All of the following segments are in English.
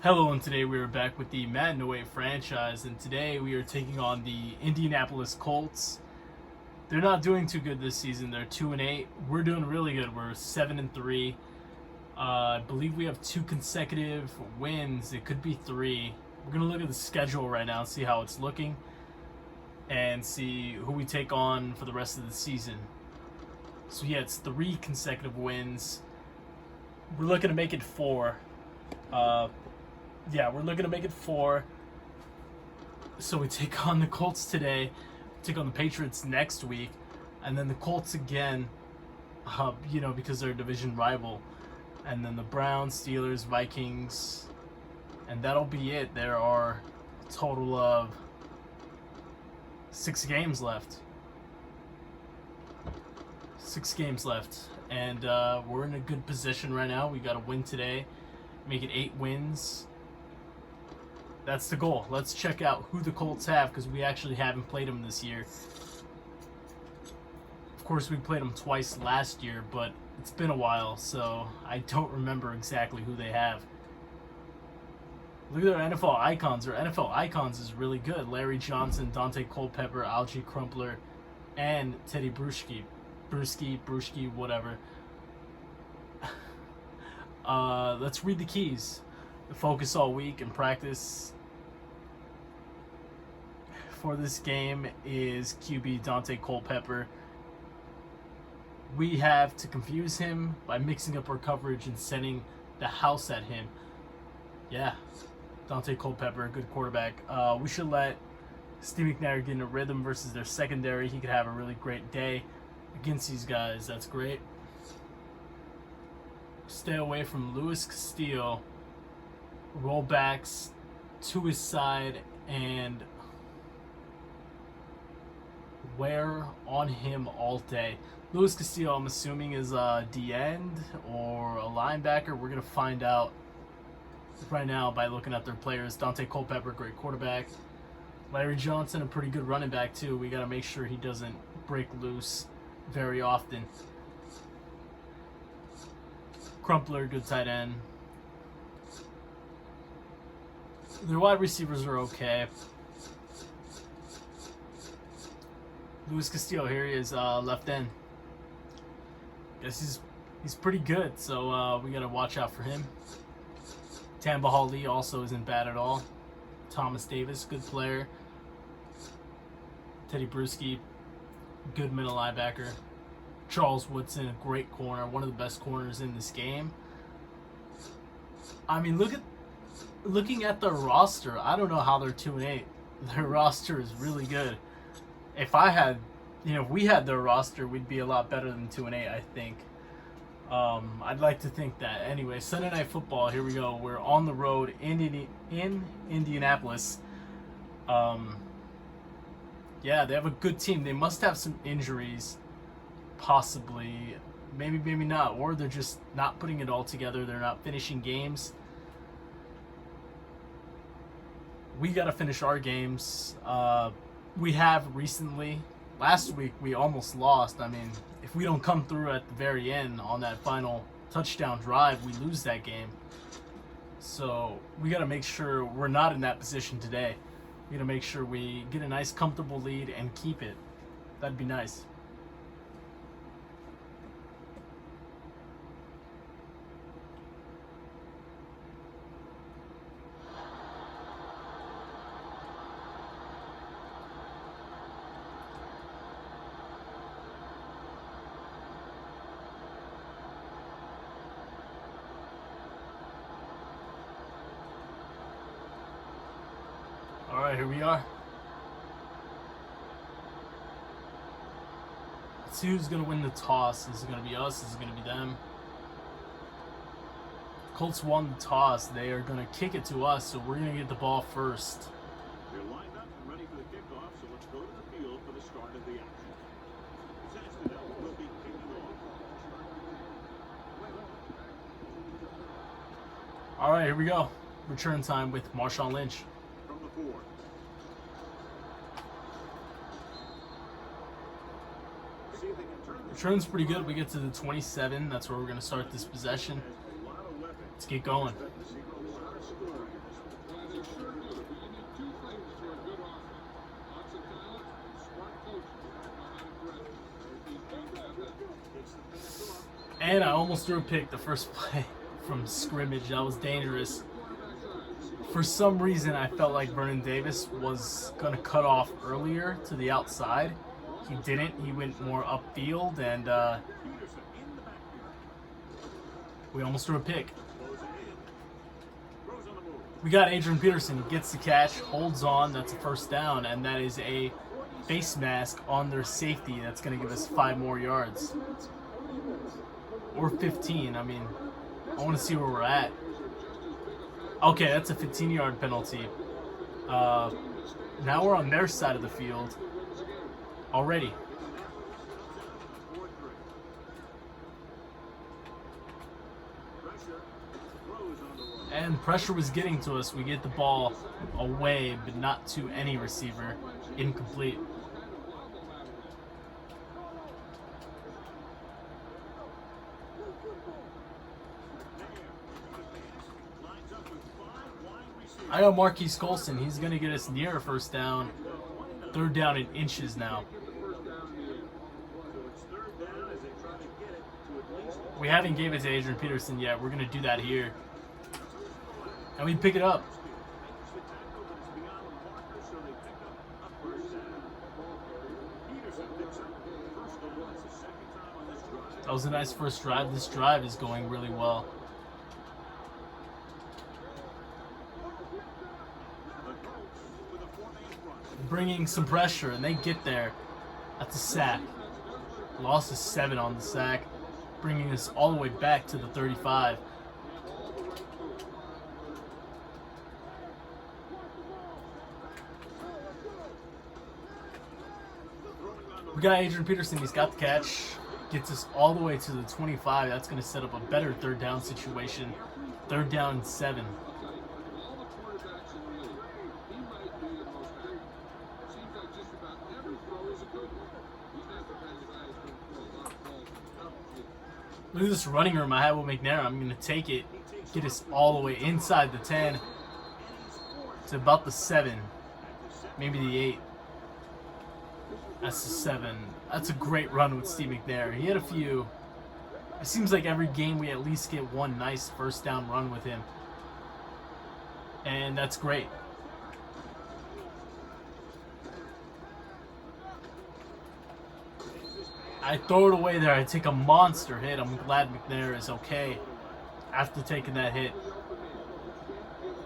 Hello, and today we are back with the Madden 08 franchise, and today we are taking on the Indianapolis Colts. They're not doing too good this season. They're 2-8. We're doing really good. We're 7-3. I believe we have 2 consecutive wins. It could be 3. We're gonna look at the schedule right now and see how it's looking, and see who we take on for the rest of the season. So yeah, it's 3 consecutive wins. We're looking to make it 4. We're looking to make it 4. So we take on the Colts today, take on the Patriots next week, and then the Colts again, because they're a division rival. And then the Browns, Steelers, Vikings, and that'll be it. There are a total of 6 games left. 6 games left. And we're in a good position right now. We got to win today, make it 8 wins. That's the goal. Let's check out who the Colts have, because we actually haven't played them this year. Of course, we played them twice last year, but it's been a while, so I don't remember exactly who they have. Look at their NFL icons. Their NFL icons is really good. Larry Johnson, Dante Culpepper, Algie Crumpler, and Teddy Bruschi. Bruschi, whatever. Let's read the keys. The focus all week and practice for this game is QB Dante Culpepper. We have to confuse him by mixing up our coverage and sending the house at him. Yeah, Dante Culpepper, good quarterback. We should let Steve McNair get in a rhythm versus their secondary. He could have a really great day against these guys. That's great. Stay away from Luis Castillo. Rollbacks to his side and wear on him all day. Luis Castillo, I'm assuming, is a D-end or a linebacker. We're going to find out right now by looking at their players. Dante Culpepper, great quarterback. Larry Johnson, a pretty good running back, too. We got to make sure he doesn't break loose very often. Crumpler, good tight end. Their wide receivers are okay. Luis Castillo, here he is, left end. Guess he's pretty good, so we gotta watch out for him. Tamba Hali also isn't bad at all. Thomas Davis, good player. Teddy Bruschi, good middle linebacker. Charles Woodson, a great corner, one of the best corners in this game. I mean, looking at their roster, I don't know how they're 2-8. Their roster is really good. If we had their roster, we'd be a lot better than 2-8, I think. I'd like to think that. Anyway, Sunday Night Football, here we go. We're on the road in Indianapolis. Yeah, they have a good team. They must have some injuries, possibly. Maybe not. Or they're just not putting it all together. They're not finishing games. We got to finish our games. We have recently. Last week, we almost lost. I mean, if we don't come through at the very end on that final touchdown drive, we lose that game. So we got to make sure we're not in that position today. We got to make sure we get a nice, comfortable lead and keep it. That'd be nice. Alright, here we are. Let's see who's going to win the toss. Is it going to be us? Is it going to be them? Colts won the toss. They are going to kick it to us, so we're going to get the ball first. They're lined up and ready for the kickoff, so let's go to the field for the start of the action. Sastonell will be kicking off. Alright, here we go. Return time with Marshawn Lynch. From the 4. Return's pretty good. We get to the 27. That's where we're going to start this possession. Let's get going. And I almost threw a pick the first play from scrimmage. That was dangerous. For some reason, I felt like Vernon Davis was going to cut off earlier to the outside. He didn't. He went more upfield, and we almost threw a pick. We got Adrian Peterson. He gets the catch, holds on. That's a first down, and that is a face mask on their safety. That's going to give us 5 more yards. Or 15. I mean, I want to see where we're at. Okay, that's a 15-yard penalty. Now we're on their side of the field already. And pressure was getting to us. We get the ball away, but not to any receiver. Incomplete. I got Marquise Colson. He's going to get us near a first down. 3rd down in inches now. We haven't gave it to Adrian Peterson yet. We're going to do that here. And we pick it up. That was a nice first drive. This drive is going really well. Bringing some pressure, and they get there. That's a sack. Loss of 7 on the sack, bringing us all the way back to the 35. We got Adrian Peterson. He's got the catch. Gets us all the way to the 25. That's going to set up a better 3rd down situation. 3rd down and 7. Look at this running room I have with McNair. I'm going to take it, get us all the way inside the 10 to about the 7, maybe the 8. That's the 7. That's a great run with Steve McNair. He had a few. It seems like every game we at least get one nice first down run with him. And that's great. I throw it away there. I take a monster hit. I'm glad McNair is okay after taking that hit.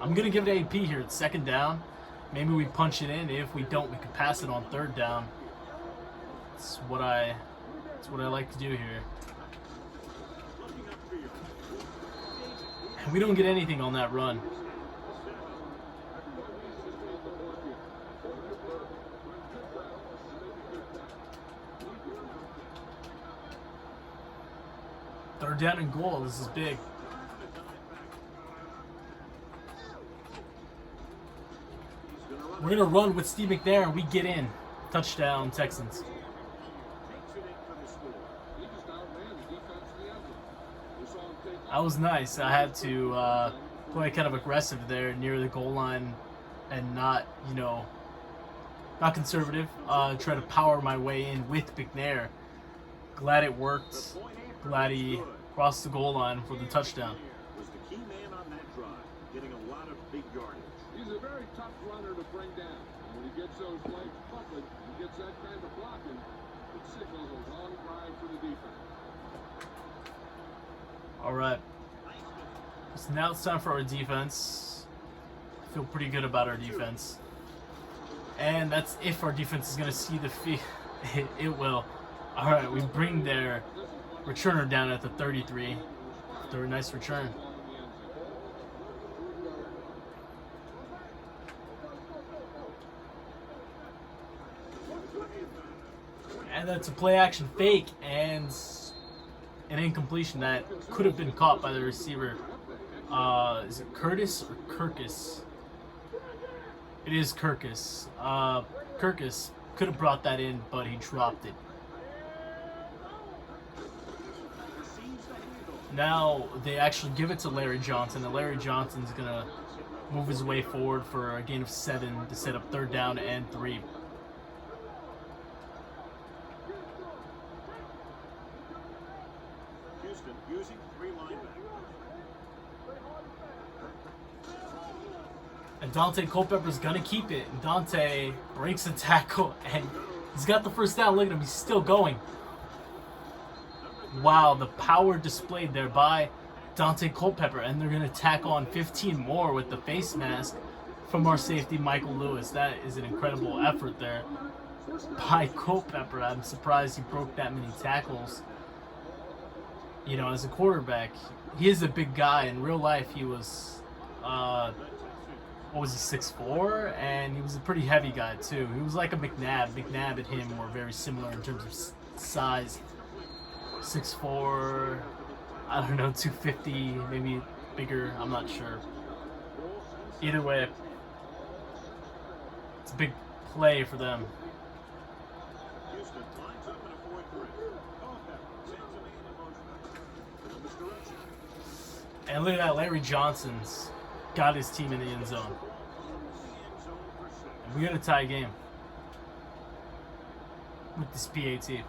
I'm going to give it AP here. It's 2nd down. Maybe we punch it in. If we don't, we can pass it on 3rd down. That's what I like to do here. And we don't get anything on that run. Third down and goal. This is big. We're going to run with Steve McNair and we get in. Touchdown, Texans. That was nice. I had to play kind of aggressive there near the goal line and not, not conservative. Try to power my way in with McNair. Glad it worked. Glad he crossed the goal line for the touchdown. Was the key man on that drive, getting a lot of big yardage. He's a very tough runner to bring down. And when he gets those legs public, he gets that kind of blocking, it signals a long drive for the defense. All right. So now it's time for our defense. I feel pretty good about our defense. And that's if our defense is going to see the field. It will. All right, we bring their returner down at the 33. They're a nice return. And that's a play action fake and an incompletion that could have been caught by the receiver. Is it Curtis or Kirkus? It is Kirkus. Kirkus could have brought that in, but he dropped it. Now they actually give it to Larry Johnson, and Larry Johnson's going to move his way forward for a gain of 7 to set up 3rd down and 3. Houston And Dante Culpepper's gonna keep it. And Dante breaks a tackle and he's got the first down. Look at him, he's still going. Wow, the power displayed there by Dante Culpepper, and they're gonna tack on 15 more with the face mask from our safety Michael Lewis. That is an incredible effort there by Culpepper. I'm surprised he broke that many tackles. You know, as a quarterback, he is a big guy. In real life, he was, what was he, 6'4", and he was a pretty heavy guy too. He was like a McNabb. McNabb and him were very similar in terms of size. 6'4", I don't know, 250, maybe bigger. I'm not sure. Either way, it's a big play for them. And look at that, Larry Johnson's got his team in the end zone. And we got a tie game with this PAT.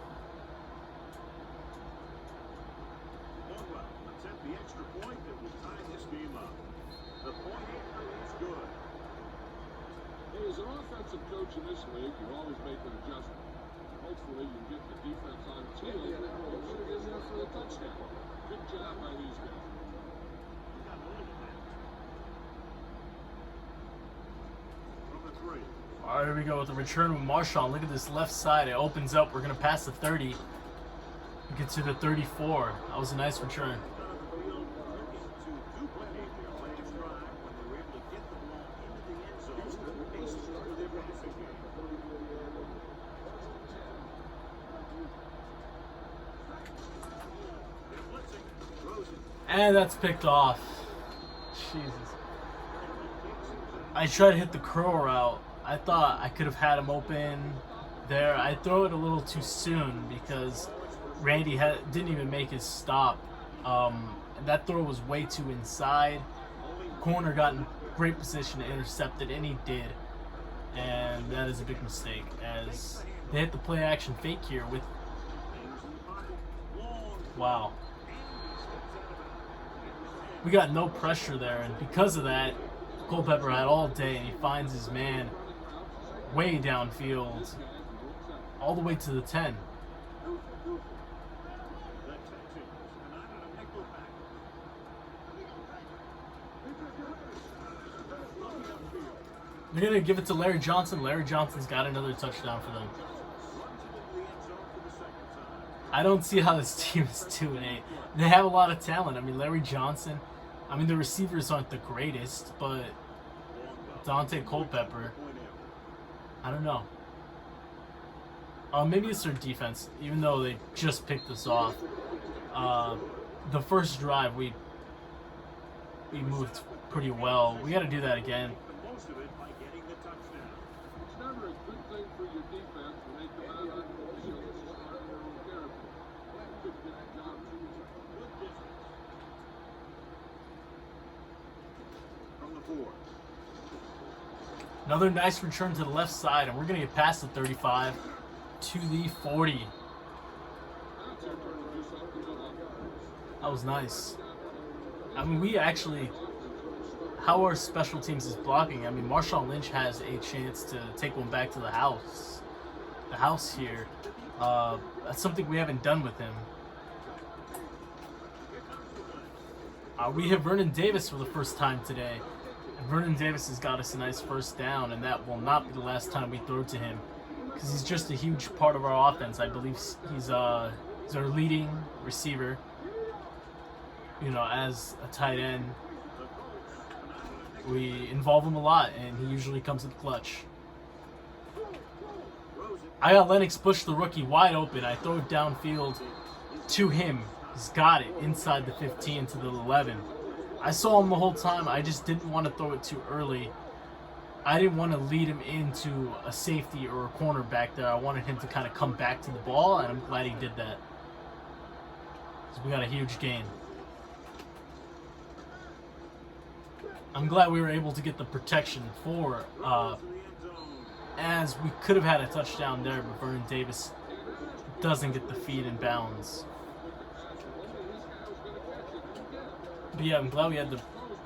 As an offensive coach in this league, you're always making adjustments. Hopefully, you get the defense on its heels and put it in there for the touchdown. Good job by these guys. All right, here we go with the return with Marshawn. Look at this left side. It opens up. We're going to pass the 30. We get to the 34. That was a nice return. And that's picked off. Jesus. I tried to hit the curl route. I thought I could have had him open there. I throw it a little too soon because Randy didn't even make his stop. That throw was way too inside. Corner got in great position to intercept it, and he did. And that is a big mistake as they hit the play action fake here with... Wow. We got no pressure there, and because of that, Culpepper had all day, and he finds his man way downfield, all the way to the 10. They're going to give it to Larry Johnson. Larry Johnson's got another touchdown for them. I don't see how this team is 2-8. They have a lot of talent. I mean, Larry Johnson, I mean, the receivers aren't the greatest, but Dante Culpepper, I don't know. Maybe it's their defense, even though they just picked us off. The first drive, we moved pretty well. We got to do that again. It's never a good thing for your defense when they come out on the field and start their own character. Good job. From the 4. Another nice return to the left side, and we're going to get past the 35 to the 40. That was nice. I mean, we actually... How our special teams is blocking. I mean, Marshawn Lynch has a chance to take one back to the house. The house here. That's something we haven't done with him. We have Vernon Davis for the first time today. And Vernon Davis has got us a nice first down, and that will not be the last time we throw to him. Because he's just a huge part of our offense. I believe he's our leading receiver. You know, as a tight end. We involve him a lot, and he usually comes in clutch. I got Lennox Bush, the rookie, wide open. I throw it downfield to him. He's got it inside the 15 to the 11. I saw him the whole time. I just didn't want to throw it too early. I didn't want to lead him into a safety or a corner back there. I wanted him to kind of come back to the ball, and I'm glad he did that. So we got a huge gain. I'm glad we were able to get the protection for, as we could have had a touchdown there, but Vernon Davis doesn't get the feed in bounds. But yeah, I'm glad we had the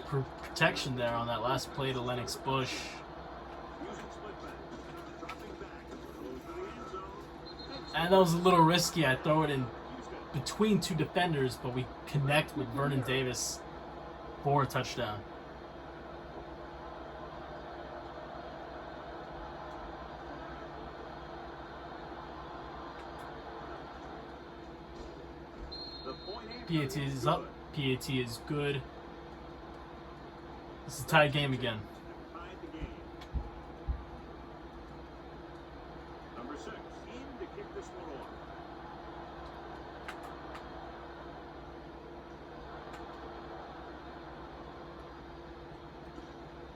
protection there on that last play to Lennox Bush. Using split back. Dropping back. Going for the end zone. And that was a little risky. I throw it in between two defenders, but we connect with Vernon Davis for a touchdown. The point aim PAT is up. PAT is good. It's a tie game again. tied the game. Number 6 in to kick this one off.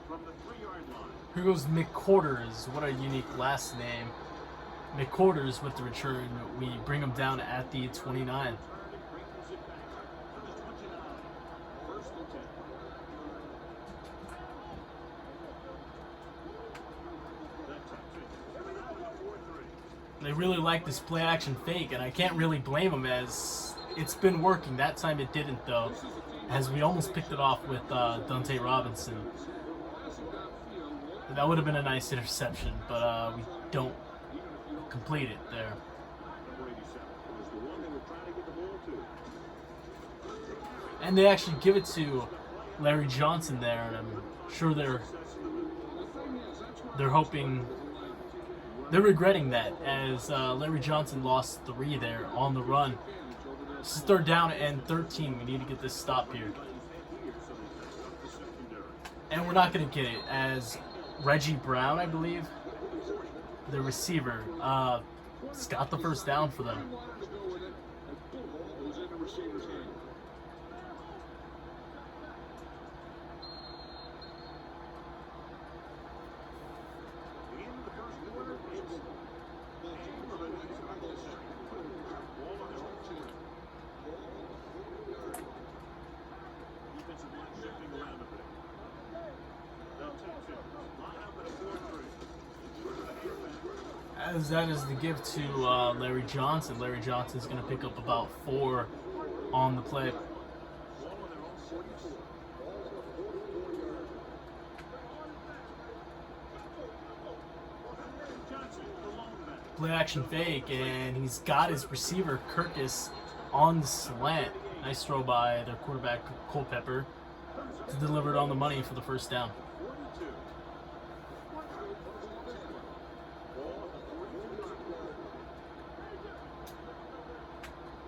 From the 3-yard line. Here goes McQuarters. What a unique last name. McQuarters with the return. We bring him down at the 29. Turn and brings it back to the 29. First and 10. The Texans coming out with a 4-3. They really like this play action fake, and I can't really blame them as it's been working. That time it didn't, though, as we almost picked it off with Dante Robinson. That would have been a nice interception, but we don't complete it there. Number 87 was the one they were trying to get the ball to. And they actually give it to Larry Johnson there, and I'm sure they're hoping, they're regretting that, as Larry Johnson lost 3 there on the run. This is 3rd down and 13. We need to get this stop here. And we're not going to get it, as Reggie Brown, I believe, the receiver, has got the first down for them. In the first quarter, it's aim of a nice double second. Ball on their own 2. Defensive line shifting around a bit. The Texans line up at a 4-3. As that is the give to Larry Johnson. Larry Johnson's going to pick up about 4 on the play. Ball on their own 44. Johnson, the lone back. Play action fake, and he's got his receiver Kirkus on the slant. Nice throw by their quarterback Culpepper to deliver it on the money for the first down. 42.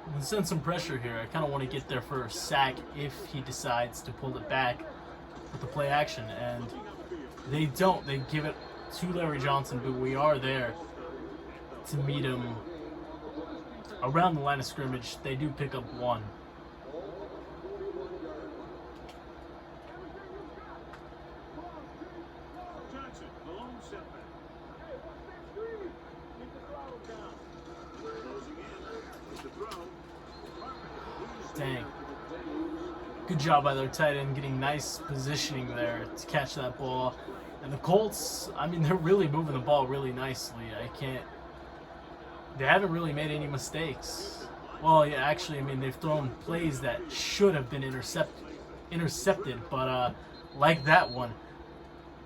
I'm gonna send some pressure here. I kind of want to get there for a sack if he decides to pull it back with the play action, and they don't. They give it to Larry Johnson, but we are there to meet him around the line of scrimmage. They do pick up 1. Johnson, the lone setback. Keep the throttle down. Closing in with the throw. Dang. Good job by their tight end getting nice positioning there to catch that ball. And the Colts, I mean, they're really moving the ball really nicely. They haven't really made any mistakes. Well, yeah, actually, I mean, they've thrown plays that should have been intercepted, but like that one.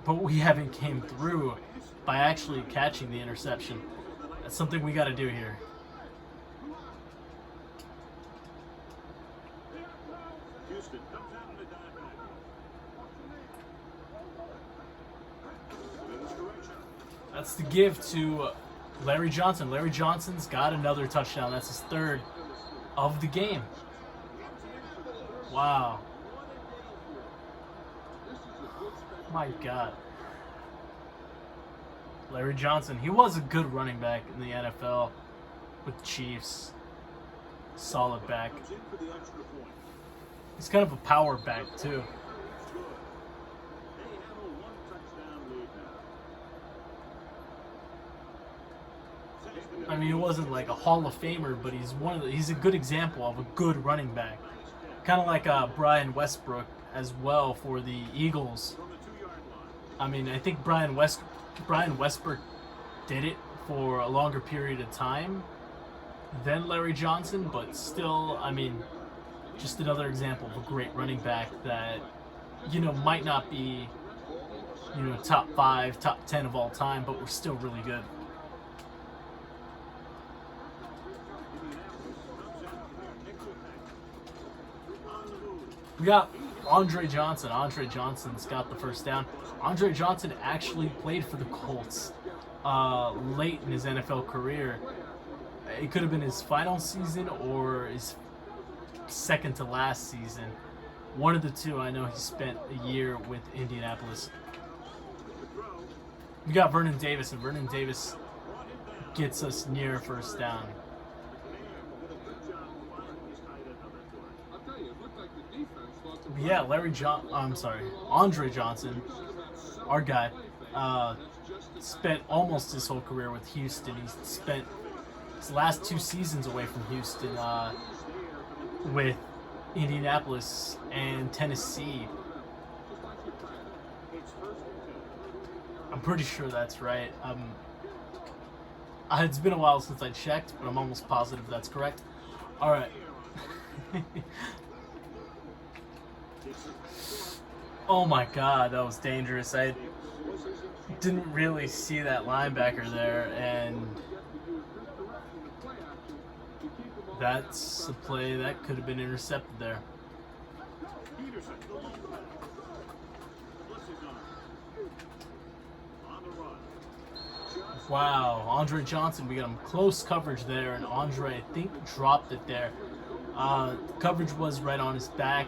But we haven't came through by actually catching the interception. That's something we got to do here. Houston comes out in the dime package. That's the give to Larry Johnson. Larry Johnson's got another touchdown. That's his 3rd of the game. Wow. My God. Larry Johnson, he was a good running back in the NFL with the Chiefs. Solid back. Comes in for the extra point. He's kind of a power back, too. It's good. They have a 1-touchdown lead now. I mean, he wasn't like a Hall of Famer, but he's a good example of a good running back. Kind of like Brian Westbrook as well for the Eagles. From the 2-yard line. I mean, I think Brian Westbrook did it for a longer period of time than Larry Johnson, but still, I mean, just another example of a great running back that might not be, top 5, top 10 of all time, but we're still really good. We got Andre Johnson. Andre Johnson's got the first down. Andre Johnson actually played for the Colts late in his NFL career. It could have been his final season or his second to last season. One of the two. I know he spent a year with Indianapolis. We got Vernon Davis, and Vernon Davis gets us near first down. Yeah, Andre Johnson, our guy, spent almost his whole career with Houston. He spent his last 2 seasons away from Houston with Indianapolis and Tennessee. I'm pretty sure that's right. It's been a while since I checked, but I'm almost positive that's correct. All right. Oh my God, that was dangerous. I didn't really see that linebacker there, and that's a play that could have been intercepted there. Wow, Andre Johnson, we got him close coverage there, and Andre, I think, dropped it there. Coverage was right on his back.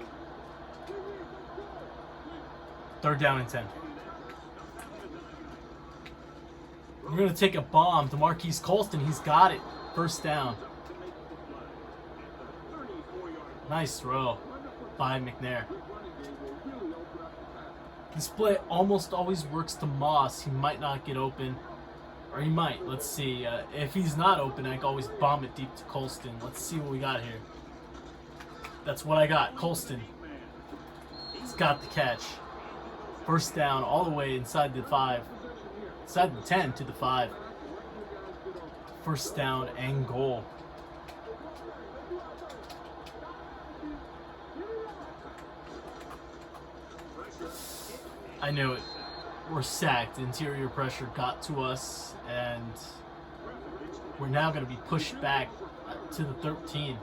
3rd down and 10. We're going to take a bomb to Marquise Colston. He's got it. First down. Nice throw by McNair. This play almost always works to Moss. He might not get open. Or he might. Let's see. If he's not open, I can always bomb it deep to Colston. Let's see what we got here. That's what I got. Colston. He's got the catch. First down all the way inside the 5. Inside the 10 to the 5. First down and goal. I knew it. We're sacked. Interior pressure got to us, and we're now going to be pushed back to the 13.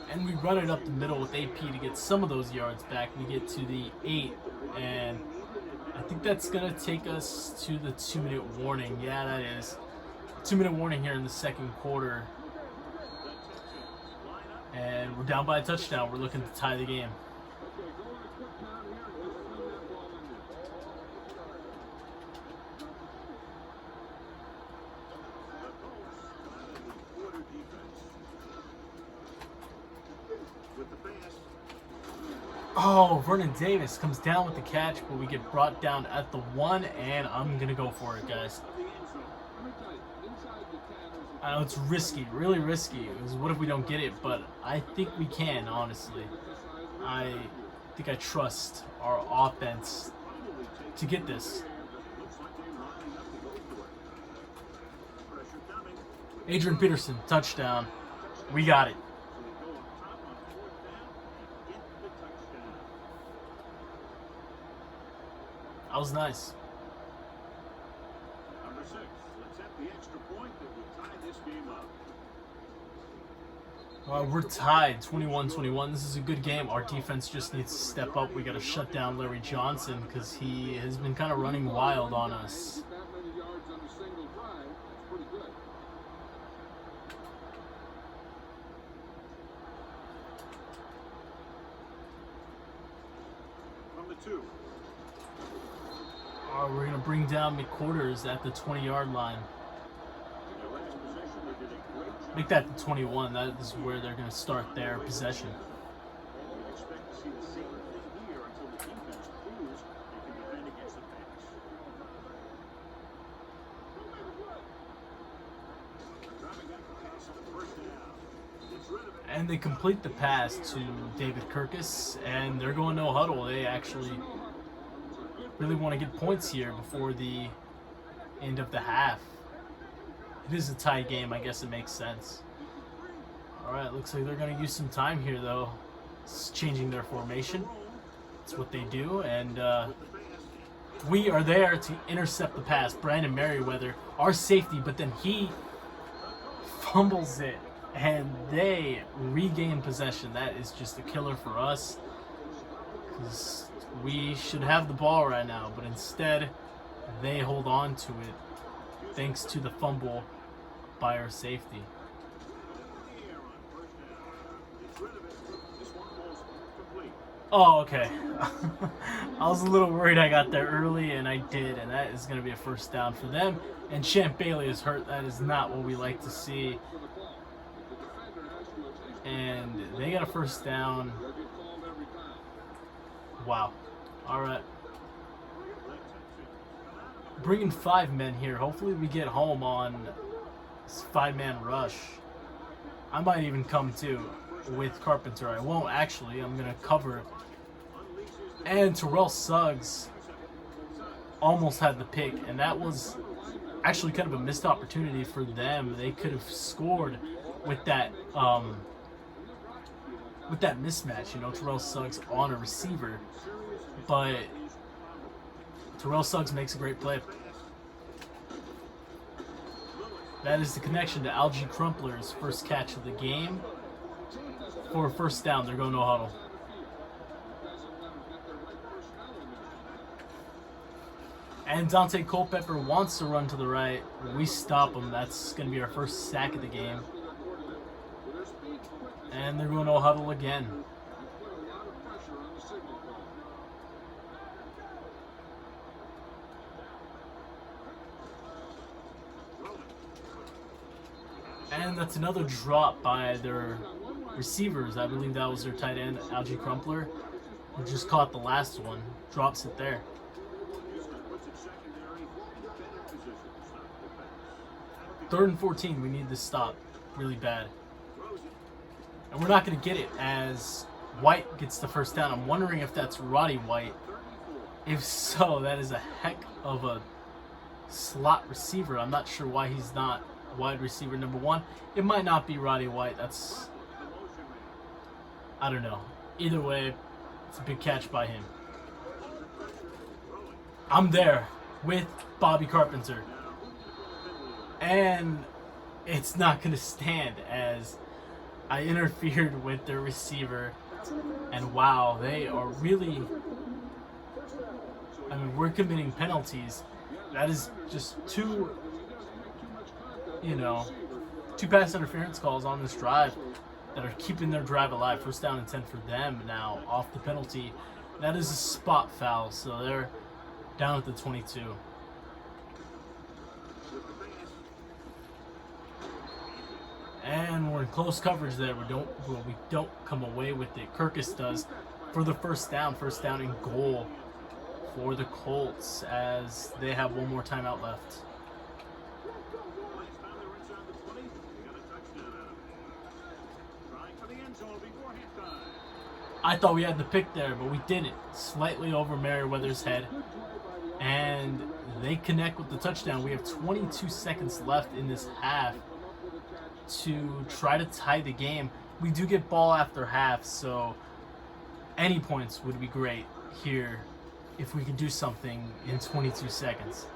And we run it up the middle with AP to get some of those yards back. We get to the 8, and I think that's going to take us to the 2-minute warning. Yeah, that is. 2-minute warning here in the second quarter. And we're down by a touchdown. We're looking to tie the game. Oh, Vernon Davis comes down with the catch, but we get brought down at the 1, and I'm going to go for it, guys. I know it's risky, really risky. Because what if we don't get it? But I think we can, honestly. I think I trust our offense to get this. Adrian Peterson, touchdown. We got it. That was nice. Number 6, let's have the extra point that will tie this game up. We're tied 21-21. This is a good game. Our defense just needs to step up. We got to shut down Larry Johnson because he has been kind of running wild on us. From the 2. We're going to bring down McQuarters at the 20-yard line. Make that the 21. That is where they're going to start their possession. We expect to see the same thing here until the defense proves they can defend against the pass. Driving back the pass on the first down. Gets rid of it. And they complete the pass to David Kirkus, and they're going no huddle. They actually really want to get points here before the end of the half. it is a tie game. I guess it makes sense. All right, looks like they're going to use some time here, though. It's changing their formation. That's what they do, and we are there to intercept the pass. Brandon Merriweather, our safety, but then he fumbles it, and they regain possession. That is just a killer for us, because we should have the ball right now, but instead they hold on to it thanks to the fumble by our safety. Oh, okay. I was a little worried I got there early, and I did, and that is going to be a first down for them. And Champ Bailey is hurt. That is not what we like to see. And they got a first down. Wow. All right. Bringing 5 men here. Hopefully we get home on this 5-man rush. I might even come too with Carpenter. I won't actually. I'm going to cover. And Terrell Suggs almost had the pick, and that was actually kind of a missed opportunity for them. They could have scored with that mismatch, you know, Terrell Suggs on a receiver, but Terrell Suggs makes a great play. That is the connection to Algie Crumpler's first catch of the game. For a first down, they're going no huddle. And Dante Culpepper wants to run to the right. We stop him. That's going to be our first sack of the game. And they're going no huddle again. And that's another drop by their receivers. I believe that was their tight end, Algie Crumpler, who just caught the last one. Drops it there. 3rd and 14. We need this stop really bad. And we're not going to get it as White gets the first down. I'm wondering if that's Roddy White. If so, that is a heck of a slot receiver. I'm not sure why he's not wide receiver number 1. It might not be Roddy White. I don't know. Either way, it's a big catch by him. I'm there with Bobby Carpenter. And it's not going to stand as I interfered with their receiver. And wow, they are really... I mean, we're committing penalties. That is just two pass interference calls on this drive that are keeping their drive alive. First down and 10 for them now off the penalty. That is a spot foul, so they're down at the 22. And we're in close coverage there. We don't come away with it. Kirkus does for the first down and goal for the Colts as they have one more timeout left. I thought we had the pick there, but we didn't. Slightly over Merriweather's head. And they connect with the touchdown. We have 22 seconds left in this half to try to tie the game. We do get ball after half, so any points would be great here if we could do something in 22 seconds.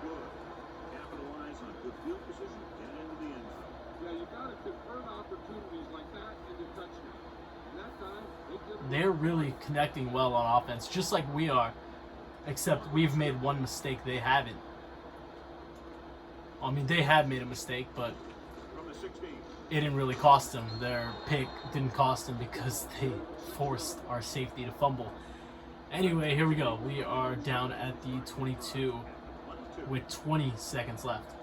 They're really connecting well on offense, just like we are, except we've made one mistake. They haven't. I mean, they have made a mistake, but it didn't really cost them. Their pick didn't cost them because they forced our safety to fumble. Anyway, here we go. We are down at the 22 with 20 seconds left.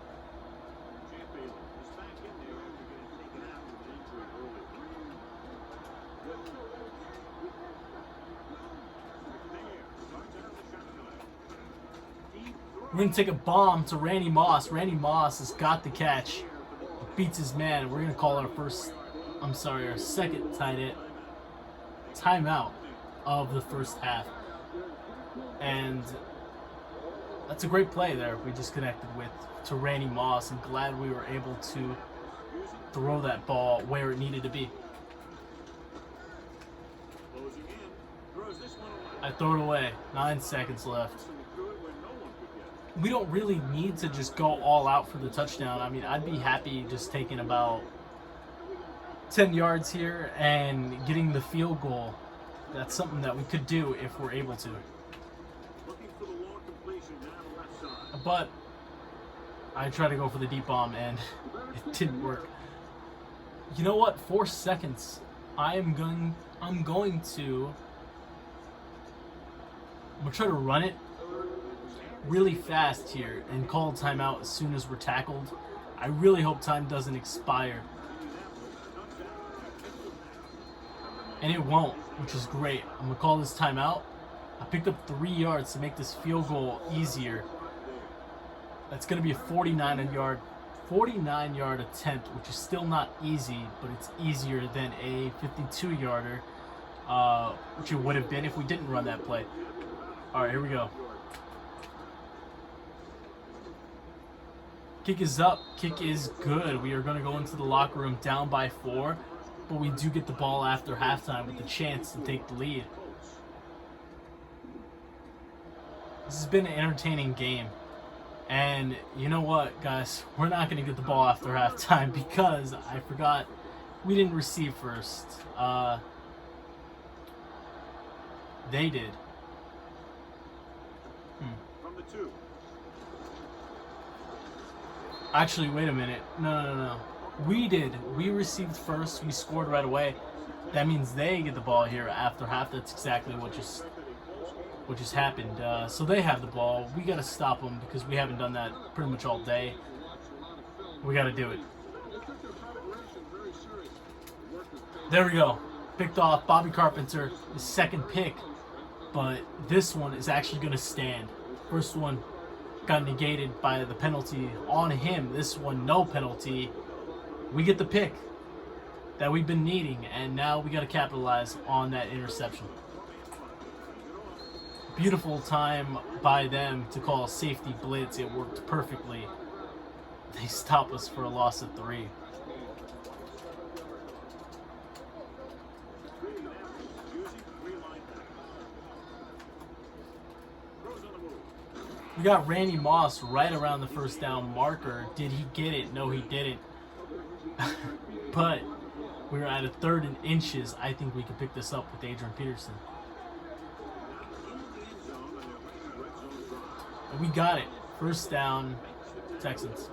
We're going to take a bomb to Randy Moss. Randy Moss has got the catch. Beats his man. We're going to call our second timeout of the first half. And That's a great play there. We just connected to Randy Moss. I'm glad we were able to throw that ball where it needed to be. Closing in. Throws this one away. I throw it away. 9 seconds left. Threw it where no one could get it. We don't really need to just go all out for the touchdown. I mean, I'd be happy just taking about 10 yards here and getting the field goal. That's something that we could do if we're able to. Looking for the long completion down the left side. But I tried to go for the deep bomb and it didn't work. You know what? 4 seconds. I'm going to try to run it really fast here and call a timeout as soon as we're tackled. I really hope time doesn't expire. And it won't, which is great. I'm going to call this timeout. I picked up 3 yards to make this field goal easier. That's going to be a 49-yard attempt, which is still not easy, but it's easier than a 52-yarder, which it would have been if we didn't run that play. All right, here we go. Kick is up. Kick is good. We are going to go into the locker room down by 4, but we do get the ball after halftime with the chance to take the lead. This has been an entertaining game. And you know what, guys? We're not going to get the ball after halftime because I forgot we didn't receive first. They did. From the 2. Actually, wait a minute. No. We did. We received first. We scored right away. That means they get the ball here after half. That's exactly what just happened. So they have the ball. We got to stop them because we haven't done that pretty much all day. We got to do it. There we go. Picked off Bobby Carpenter, his second pick. But this one is actually going to stand. First one got negated by the penalty on him. This one, no penalty. We get the pick that we've been needing, and now we got to capitalize on that interception. Beautiful time by them to call a safety blitz. It worked perfectly. They stop us for a loss of 3. We got Randy Moss right around the first down marker. Did he get it? No, he didn't. But we were at a 3rd and inches. I think we could pick this up with Adrian Peterson. And we got it. First down, Texans.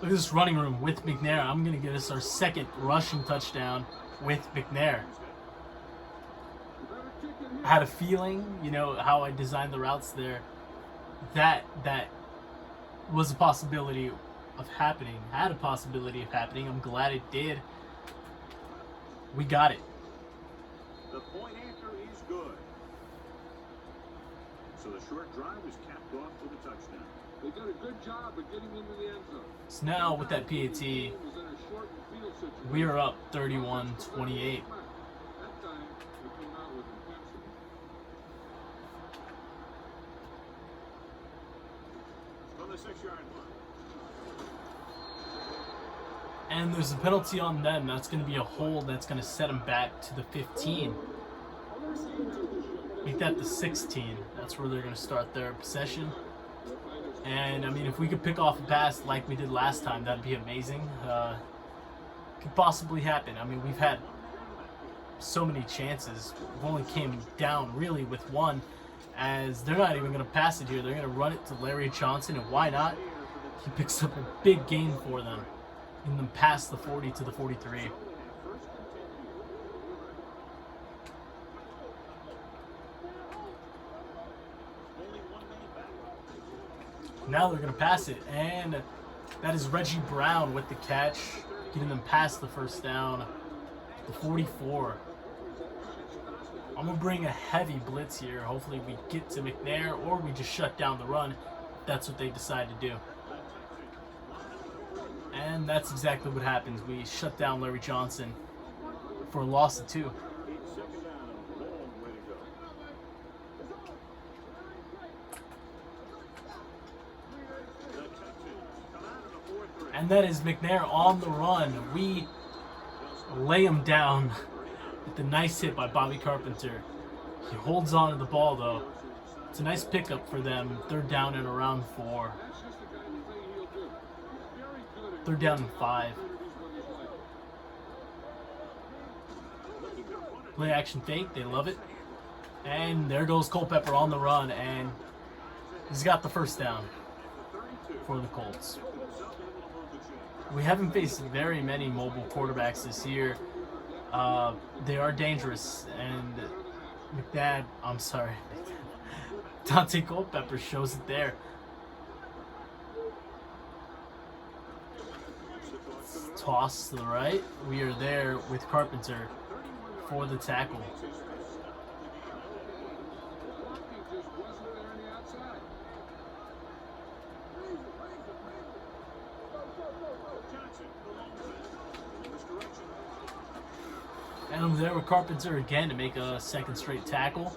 Look at this running room with McNair. I'm going to give us our 2nd rushing touchdown with McNair. I had a feeling, you know, how I designed the routes there, that was a possibility of happening. Had a possibility of happening. I'm glad it did. We got it. The point after is good. So the short drive was capped off with a touchdown. They did a good job of getting into the end zone. So now with that PAT, we are up 31-28. That time, they came out with intensity. From the 6-yard line. And there's a penalty on them. That's going to be a hold. That's going to set them back to the 15. Make that the 16. That's where they're going to start their possession. And, I mean, if we could pick off a pass like we did last time, that'd be amazing. Could possibly happen. I mean, we've had so many chances. We've only came down, really, with one, as they're not even going to pass it here. They're going to run it to Larry Johnson, and why not? He picks up a big gain for them, and them past the 40 to the 43. Now they're going to pass it, and that is Reggie Brown with the catch, getting them past the first down, the 44. I'm going to bring a heavy blitz here. Hopefully we get to McNair, or we just shut down the run. That's what they decide to do. And that's exactly what happens. We shut down Larry Johnson for a loss of 2. It's second down and a long way to go. The Texans come out in the 4-3. And that is McNair on the run. We lay him down with the nice hit by Bobby Carpenter. He holds on to the ball though. It's a nice pickup for them. 3rd down and around 4. That's just the kind of thing he'll do. He's very good at 3rd down and 5. opportunities when he's like. Play action fake. They love it. And there goes Culpepper on the run. And he's got the 1st down for the Colts. We haven't faced very many mobile quarterbacks this year. They are dangerous, and Dante Culpepper shows it there. Toss to the right. We are there with Carpenter for the tackle. Blocking just wasn't there on the outside. Johnson, the long pass. In this direction. And I'm there with Carpenter again to make a 2nd straight tackle.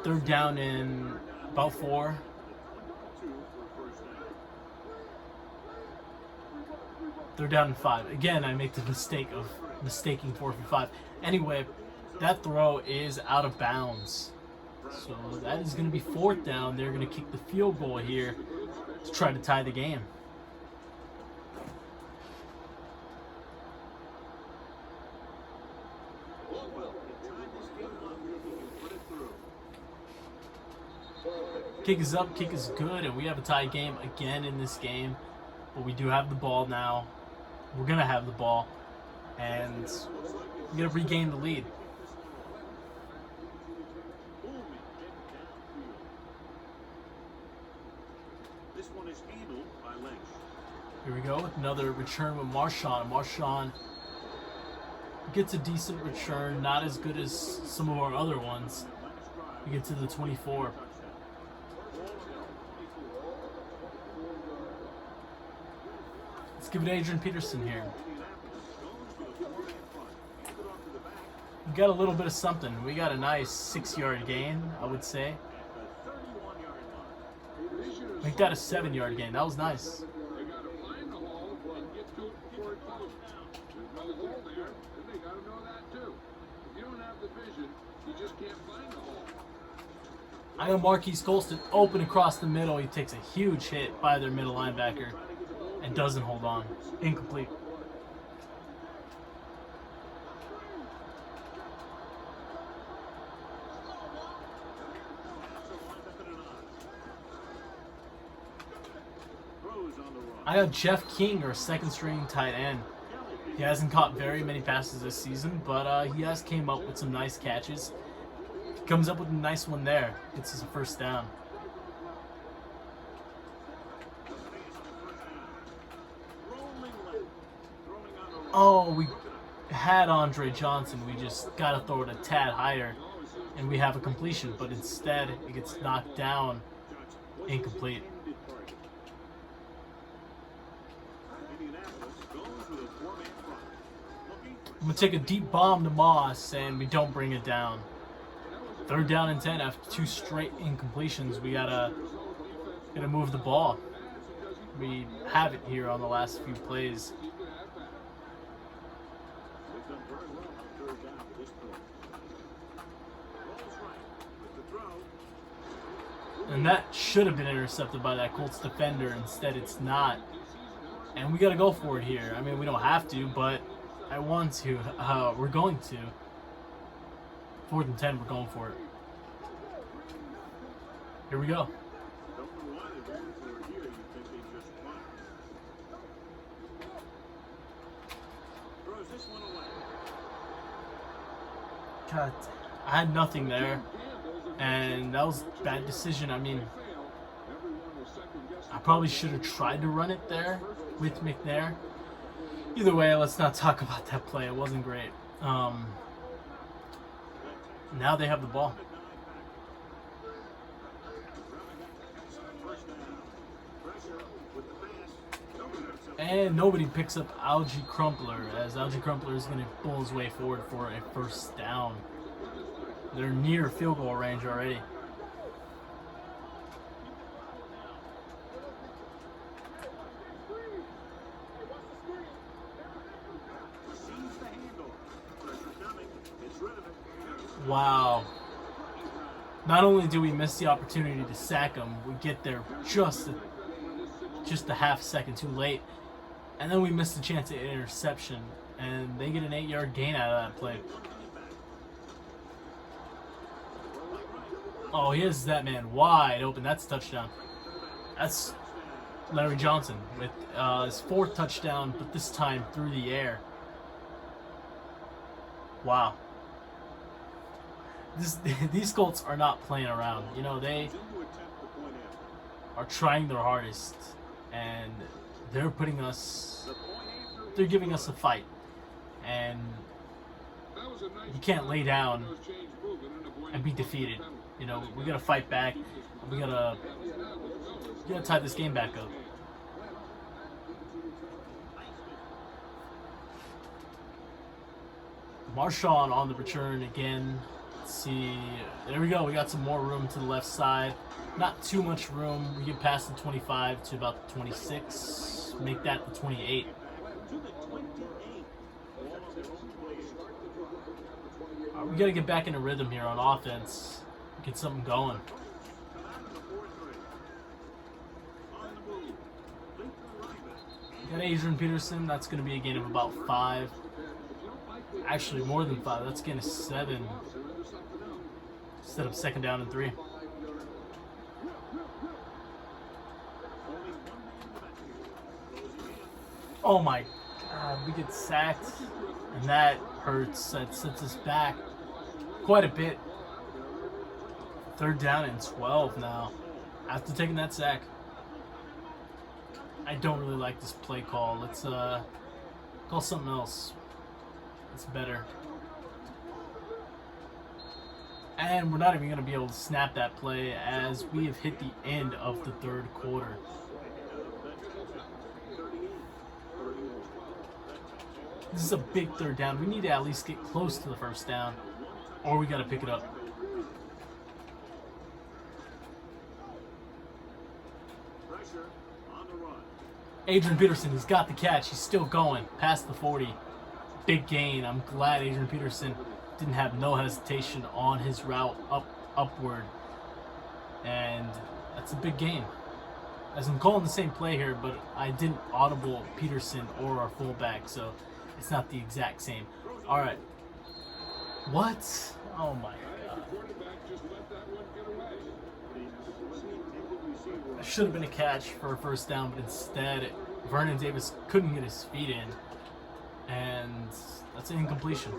3rd down in about 4. 2 for first down. 3rd down and 5. Again, I make the mistake of mistaking 4 for 5. Anyway, that throw is out of bounds. So that is going to be 4th down. They're going to kick the field goal here to try to tie the game. Kick is up, kick is good, and we have a tie game again in this game. But we do have the ball now. We're going to have the ball. And we're going to regain the lead. This one is handled by Lynch. Here we go with another return with Marshawn. Marshawn gets a decent return, not as good as some of our other ones. We get to the 24. Let's give it to Adrian Peterson here. We got a little bit of something. We got a nice 6-yard gain, I would say. Make that a 7-yard gain. That was nice. They got to find the hole and get to it before it closes. There's no hole there, and they got to know that too. If you don't have the vision, you just can't find the hole. I got Marquise Colston open across the middle. He takes a huge hit by their middle linebacker and doesn't hold on. Incomplete. I got Jeff King, our 2nd string tight end. He hasn't caught very many passes this season, but he has came up with some nice catches. He comes up with a nice one there. Gets us a 1st down. Oh, we had Andre Johnson. We just got to throw it a tad higher, and we have a completion. But instead, it gets knocked down. Incomplete. I'm going to take a deep bomb to Moss, and we don't bring it down. 3rd down and 10 after 2 straight incompletions. We gotta move the ball. We have it here on the last few plays. And that should have been intercepted by that Colts defender. Instead, it's not. And we got to go for it here. I mean, we don't have to, but I want to. We're going to. 4th and 10, we're going for it. Here we go. God, I had nothing there, and that was a bad decision. I mean, I probably should have tried to run it there with McNair. Either way, let's not talk about that play. It wasn't great. Now they have the ball. And nobody picks up Algie Crumpler, as Algie Crumpler is going to pull his way forward for a first down. They're near field goal range already. Wow. Not only do we miss the opportunity to sack him, we get there just a half second too late. And then we miss the chance at interception. And they get an 8-yard gain out of that play. Oh, he has that man wide open. That's a touchdown. That's Larry Johnson with his 4th touchdown, but this time through the air. Wow. These Colts are not playing around. You know, they are trying their hardest, and they're giving us a fight, and you can't lay down and be defeated. You know, we gotta fight back. We gotta tie this game back up. Marshawn on the return again. Let's see. There we go. We got some more room to the left side. Not too much room. We get past the 25 to about the 26. Make that the 28. We got to get back in a rhythm here on offense. Get something going. We got Adrian Peterson. That's going to be a gain of about 5. Actually, more than 5. That's gain of 7. Instead of 2nd down and 3. Oh my God, we get sacked, and that hurts. That sets us back quite a bit. 3rd down and 12 now, after taking that sack. I don't really like this play call. Let's call something else. It's better. And we're not even going to be able to snap that play, as we have hit the end of the 3rd quarter. This is a big 3rd down. We need to at least get close to the 1st down, or we got to pick it up. Adrian Peterson has got the catch. He's still going past the 40. Big gain. I'm glad Adrian Peterson didn't have no hesitation on his route upward. And that's a big gain. As I'm calling the same play here, but I didn't audible Peterson or our fullback, so it's not the exact same. All right. What? Oh my God. That should have been a catch for a 1st down, but instead Vernon Davis couldn't get his feet in, and that's an incompletion.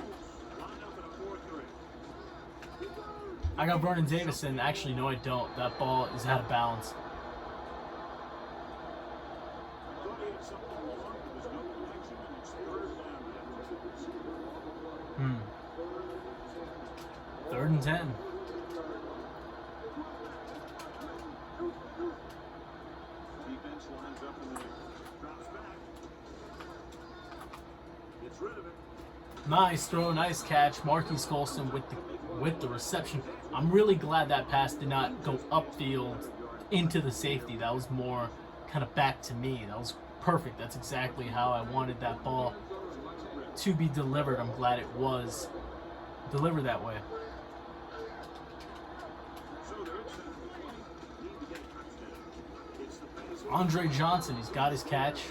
I got Vernon Davis, and actually, no, I don't. That ball is out of bounds. Third and 10. Nice throw, nice catch. Marquise Colson with the reception. I'm really glad that pass did not go upfield into the safety. That was more kind of back to me. That was perfect. That's exactly how I wanted that ball to be delivered. I'm glad it was delivered that way. Andre Johnson, he's got his catch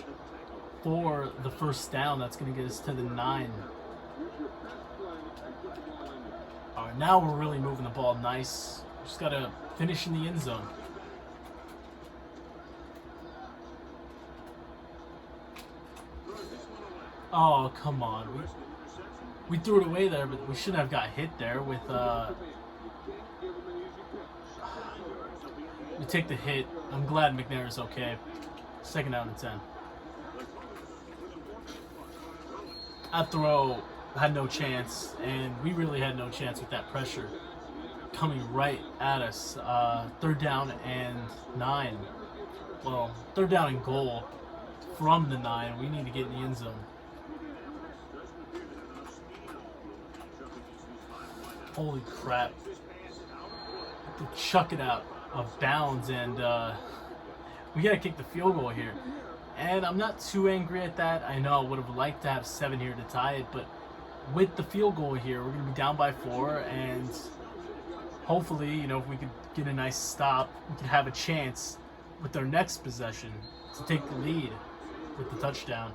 for the 1st down. That's going to get us to the 9. All right, now we're really moving the ball nice. Just got to finish in the end zone. Oh, come on. We threw it away there, but we shouldn't have got hit there with... We take the hit. I'm glad McNair is okay. 2nd down and 10. That throw had no chance, and we really had no chance with that pressure coming right at us. 3rd down and 9. Well, 3rd down and goal from the 9. We need to get in the end zone. Holy crap. To chuck it out of bounds, and we got to kick the field goal here. And I'm not too angry at that. I know I would have liked to have 7 here to tie it, but with the field goal here, we're going to be down by 4, and hopefully, you know, if we could get a nice stop, we could have a chance with our next possession to take the lead with the touchdown.